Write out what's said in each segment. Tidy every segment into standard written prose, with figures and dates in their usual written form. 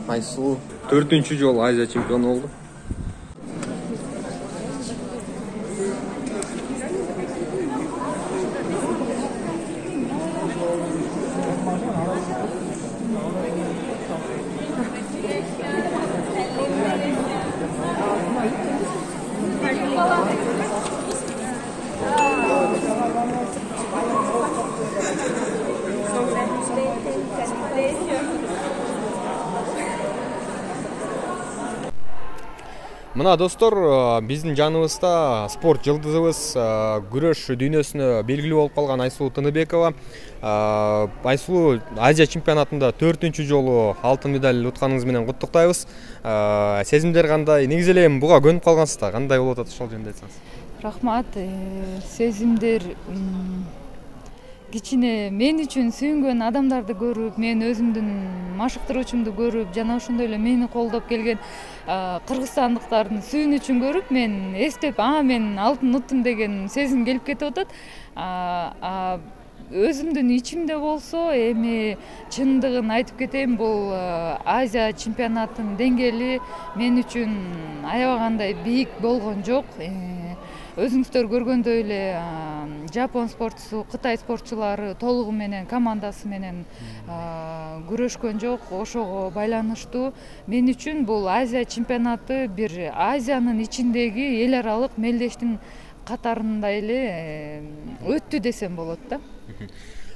Айсулуу 4-cü жолу Азия чемпиону болду. Мына достор, биздин жаныбызда спорт жылдызыбыз, күрөш дүйнөсүнө белгилүү болуп калган Айсулуу Тыныбекова. Айсулуу Азия чемпионатында 4-cü жолу алтын медаль утканыңыз менен куттуктайбыз. Сезимдер кандай? Негизи эле буга көнүп калгансыздар. Кандай болуп атат, ошол жөнүндө айтсаңыз. Рахмат. Сезимдер кичине мен үчүн сүйүнгөн адамдарды көрүп, мен өзүмдүн машыктыруучумду көрүп, жана ошондой эле мени колдоп келген кыргызстандыктардын сүйүнүчүн көрүп, мен эстеп, мен алтын уттум деген сезим келип кетип атат. Өзүмдүн ичимде болсо, эми чындыгын айтып кетейин, бул Азия чемпионатынын деңгээли мен үчүн аябагандай бийик болгон жок. Өзүңүздөр көргөндөй эле Жапон спортчусу, Кытай спортчулары толугу менен командасы менен күрөшкөн жок. Ошого байланыштуу мен үчүн бул Азия чемпионаты бир Азиянын ичиндеги эл аралык мелдештин катарында эле өттү десем болот да.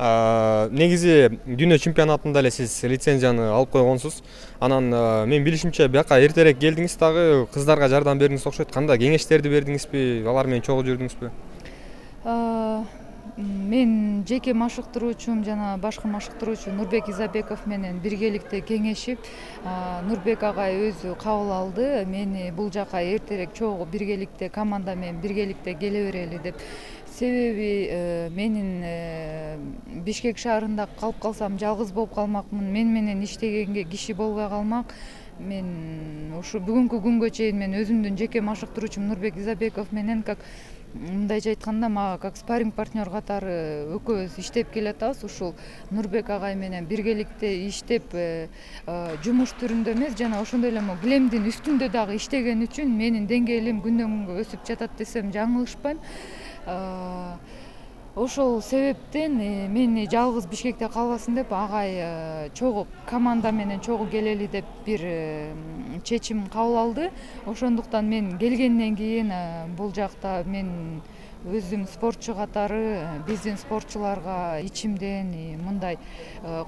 Негизи дүйнө чемпионатында эле сиз лицензияны алып койгонсуз. Анан мен билишимче бияка эртерээк келдиңиз, дагы кыздарга жардам бердиңиз окшойт. Кандай кеңештерди бердиңизби? Алар менен чогуу жүрдүңүзбү? Мен жеке машыктыруучум жана башкы машыктыруучу Нурбек Изабеков менен биргеликте кеңешип, Нурбек агай өзү кабыл алды. Мени бул жака эртерээк чогуу биргеликте команда менен биргеликте келе берели деп. Себеби менин Бишкек шаарында калып калсам жалгыз болуп калмакмын. Мен менен иштегенге киши болбой калмак. Мен ушу бүгүнкү күнгө чейин мен өзүмдүн жеке машыктыруучум Нурбек Изабеков менен мындайча айтканда мага как спарринг партнер катары экөөбүз иштеп келатабыз. Ушул Нурбек агай менен биргеликте иштеп, жумуш түрүндө эмес, жана ошондой эле килемдин үстүндө дагы иштеген үчүн менин деңгээлим күндөн күнгө өсүп жатат десем жаңылышпайм. Ошол себептен мени жалгыз Бишкекте калбасын деп агай чогуу команда менен чогуу келели деп бир чечим кабыл алды. Ошондуктан мен келгенден кийин бул жакта мен өзүм спортчу катары биздин спортчуларга ичимден мындай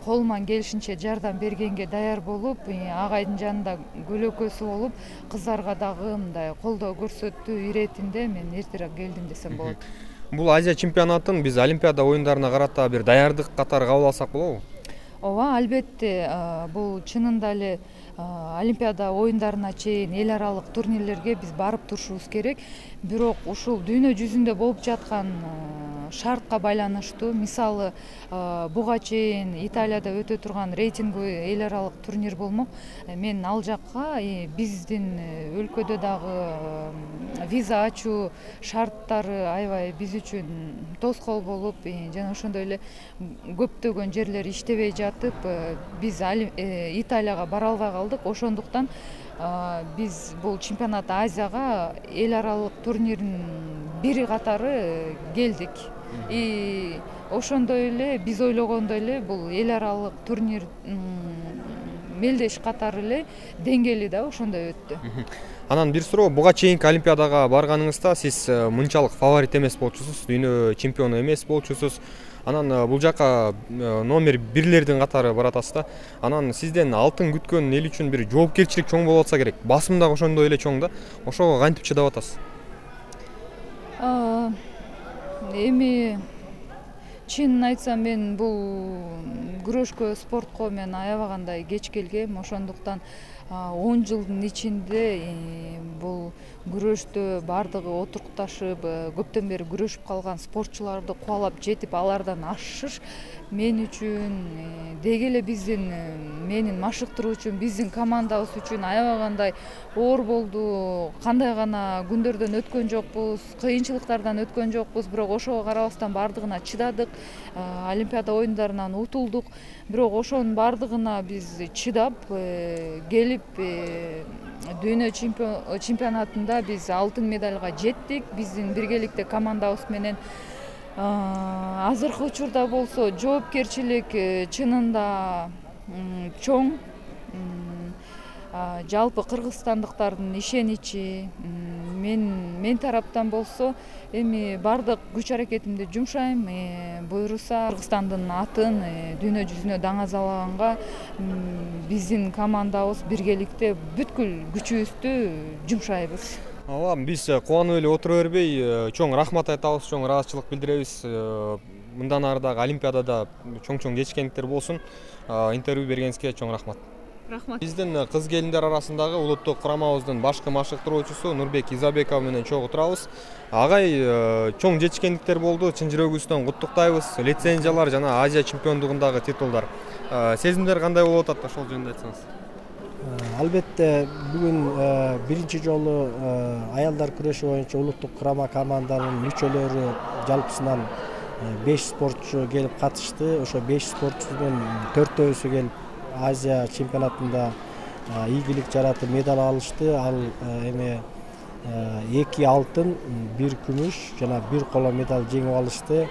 колуман келишинче жардам бергенге даяр болуп, агайдын жанында көлөкөсү болуп, кыздарга дагы мындай колдоо көрсөтүү иретинде мен эртерээк келдим десем болот. Бул Азия чемпионатын биз Олимпиада оюндарына карата бир даярдык катары кабыл алсак болобу? Ооба, албетте. Бул чынында эле Олимпиада оюндарына чейин эл аралык турнирлерге биз барып турушубуз керек. Бирок ушул дүйнө жүзүндө болуп жаткан шартка байланыштуу, мисалы буга чейин Италияда өтө турган рейтингүү эл аралык турнир болмок. Мен ал жакка биздин өлкөдө дагы виза ачуу шарттары аябай биз үчүн тоскоол болуп, жана ошондой эле көптөгөн жерлер иштебей жатып, биз Италияга бара албай калдык. Ошондуктан биз бул чемпионат Азияга эл аралык турнирдин бири катары келдик. Ошондой эле биз ойлогондой эле бул эл аралык турнир мелдеш катары эле деңгээли да ошондой өттү. Анан бир суроо, буга чейинки Олимпиадага барганыңызда сиз мынчалык фаворит эмес болчусуз, дүйнө чемпиону эмес болчусуз. Анан бул жака номер бирлердин катары баратасыз да. Анан сизден алтын күткөн эл үчүн бир жоопкерчилик чоң болуп атса керек. Басым дагы ошондой эле чоң да. Ошого кантип чыдап атасыз? Эми чынын айтсам, мен бул күрөшкө, спортко мен аябагандай кеч келгем. Ошондуктан 10 жылдын ичинде бул күрөштө бардыгы отурукташып, көптөн бери күрөшүп калган спортчуларды кубалап жетип, алардан ашыш мен үчүн деги эле биздин менин машыктыруучум биздин командабыз үчүн аябагандай оор болду. Кандай гана күндөрдөн өткөн жокпуз, кыйынчылыктардан өткөн жокпуз, бирок ошого карабастан бардыгына чыдадык. Олимпиада оюндарынан утулдук, бирок ошонун бардыгына биз чыдап келип дүйнө чемпионатында биз алтын медальга жеттик. Биздин биргеликте командабыз менен азыркы учурда болсо жоопкерчилик чынында чоң. Жалпы кыргызстандыктардын ишеничи мен тараптан болсо эми бардык күч аракетимди жумшайм. Буюрса Кыргызстандын атын дүйнө жүзүнө даңазалаганга биздин командабыз биргеликте бүткүл күчүбүздү жумшайбыз. Ооба, биз кубанып эле отура бербей чоң рахмат айтабыз, чоң ыраазычылык билдиребиз. Мындан ары дагы Олимпиадада чоң жетишкендиктер болсун. Интервью бергениңизге чоң рахмат. Рахмат. Биздин кыз келиндер арасындагы улуттук курамабыздын башкы машыктыруучусу Нурбек Изабеков менен чогуу турабыз. Агай чоң жетишкендиктер болду, чын жүрөгүбүздөн куттуктайбыз. Лицензиялар жана Азия чемпиондугундагы титулдар. Сезимдер кандай болуп атат, ошол жөнүндө айтсаңыз? Албетте бүгүн биринчи жолу аялдар күрөшү боюнча улуттук курама команданын мүчөлөрү жалпысынан 5 спортчу келип катышты. Ошо 5 спортчунун 4-өөсү келип Азия чемпионатында ийгилик жаратып медаль алышты. Ал эми 2 алтын, 1 күмүш жана 1 коло медаль жеңип алышты.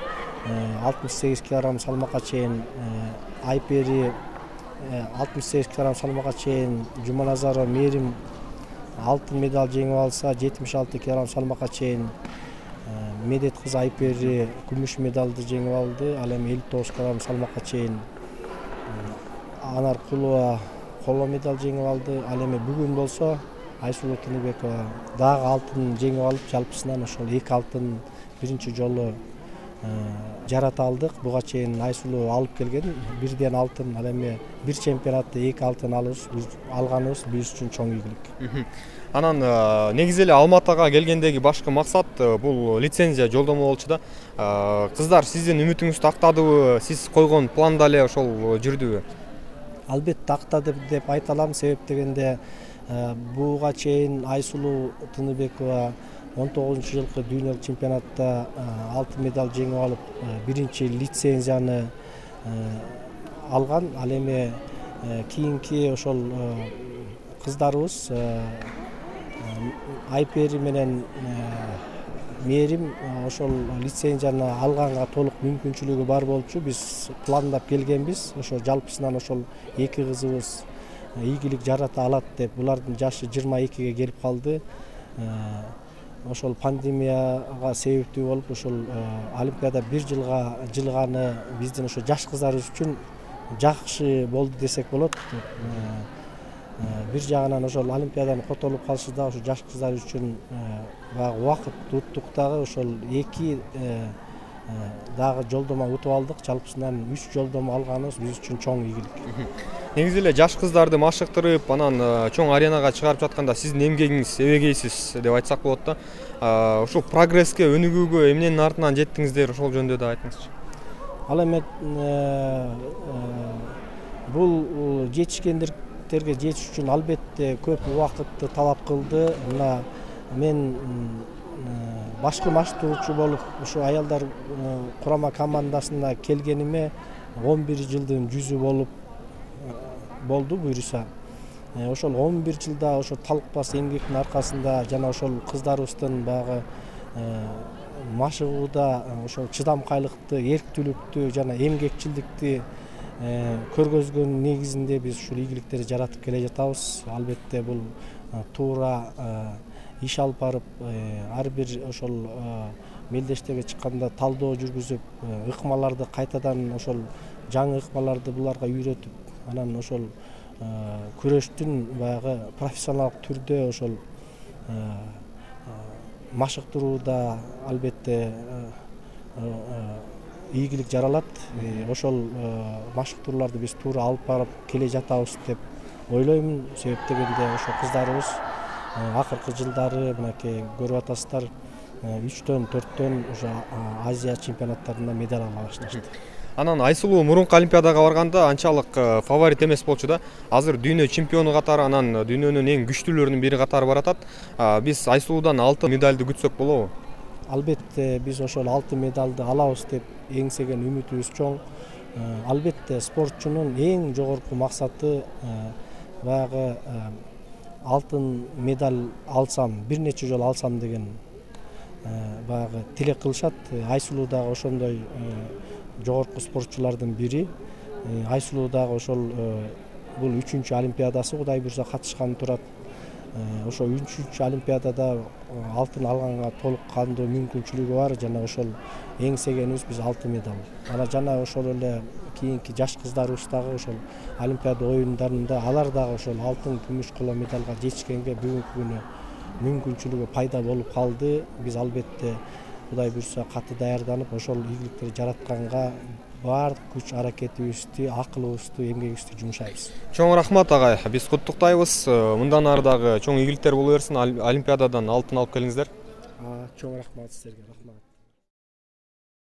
68 кг салмакка чейин Айпери 68 кг салмакка чейин Жуманазарова Мерим алтын медаль жеңип алса, 76 кг салмакка чейин Медет кызы Айпери күмүш медалды жеңип алды. Ал эми 59 кг салмакка чейин Анар Кулова коло медаль жеңип алды. Ал эми бүгүн болсо Айсулуу Тыныбекова дагы алтын жеңип алып, жалпысынан ошол 2 алтын биринчи жолу жарата алдык. Буга чейин Айсулуу алып келген бирден алтын, ал эми бир чемпионатта 2 алтын алганыбыз биз үчүн чоң ийгилик. Анан негизи эле Алматыга келгендеги башкы максат бул лицензия жолдомо болчу да. Кыздар сиздин үмүтүңүздү актадыбы, сиз койгон планда эле ошол жүрдүбү? Албетте актады деп айта алам. Себеп дегенде буга чейин Айсулуу Тыныбекова 19-жылкы дүйнөлүк чемпионатта алтын медаль жеңип алып, биринчи лицензияны алган. Ал эми кийинки ошол кыздарыбыз Айпери менен Мерим ошол лицензияны алганга толук мүмкүнчүлүгү бар болчу. Биз пландап келгенбиз. Ошо жалпысынан ошол 2 кызыбыз ийгилик жарата алат деп. Булардын жашы 22-ге келип калды. Ошол пандемияга себептүү болуп, ошол Олимпиада 1 жылга жылганы биздин ошо жаш кыздарыбыз үчүн жакшы болду десек болот. Бир жагынан ошол Олимпиаданын котолуп калышы да ошо жаш кыздар үчүн баягы убакыт уттук дагы. Ошол 2 дагы жолдомо утуп алдык. Жалпысынан 3 жолдомо алганыбыз биз үчүн чоң ийгилик. Негизи эле жаш кыздарды машыктырып, анан чоң аренага чыгарып жатканда сиздин эмгегиңиз эбегейсиз деп айтсак болот да. Ошол прогресске, өнүгүүгө эмненин артынан жеттиңиздер, ошол жөнүндө да айтыңызчы. Ал эми бул жетишкендерге жетиш үчүн албетте көп убакытты талап кылды. Мына мен башкы машыктыруучу болуп ушу аялдар курама командасына келгениме 11 жылдын жүзү болду буюрса. Ошол 11 жылда ошо талкпас эмгектин аркасында жана ошол кыздарыбыздын баягы машыгууда ошол чыдамкайлыкты, эрктүүлүктү жана эмгекчилдикти көргөзгөн негизинде биз ушул ийгиликтерди жаратып келе жатабыз. Албетте бул туура иш алып барып, ар бир ошол мелдештерге чыкканда талдоо жүргүзүп, ыкмаларды кайтадан ошол жаңы ыкмаларды буларга үйрөтүп, анан ошол күрөштүн баягы профессионалдык түрдө ошол машыктырууда албетте ийгилик жаралат. Ошол машыктырууларды биз туура алып барып келе жатабыз деп ойлоймун. Себеп дегенде ошо кыздарыбыз акыркы жылдары мынакей көрүп атасыздар 3-төн 4-төн ошо Азия чемпионаттарында медаль ала башташты. Анан Айсулуу мурунку Олимпиадага барганда анчалык фаворит эмес болчу да. Азыр дүйнө чемпиону катары, анан дүйнөнүн эң күчтүүлөрүнүн бири катары баратат. Биз Айсулуудан алтын медальды күтсөк болобу? Албетте биз ошол алтын медалды алабыз деп эңсеген үмүтүбүз чоң. Албетте спортчунун эң жогорку максаты баягы алтын медаль алсам, бир нече жолу алсам деген баягы тилек кылышат. Айсулуу дагы ошондой жогорку спортчулардын бири. Айсулуу дагы ошол бул 3-чү олимпиадасы Кудай буйрса катышкан турат. Ошо 3-чү олимпиадада алтын алганга толук кандуу мүмкүнчүлүгү бар жана ошол эңсегенибиз биз алтын медаль. Ана жана ошол эле кийинки жаш кыздарыбыз дагы ошол олимпиада оюндарында алар дагы ошол алтын, күмүш, коло медалга жетишкенге бүгүнкү күнү мүмкүнчүлүгү пайда болуп калды. Биз албетте Кудай буйрса каты даярданып ошол ийгиликтерди жаратканга баардык күч аракетибизди, акылыбызды, эмгегибизди жумшайбыз. Чоң рахмат агай. Биз куттуктайбыз. Мындан ары дагы чоң ийгиликтер боло берсин. Олимпиададан алтын алып келиңиздер. Чоң рахмат силерге. Рахмат.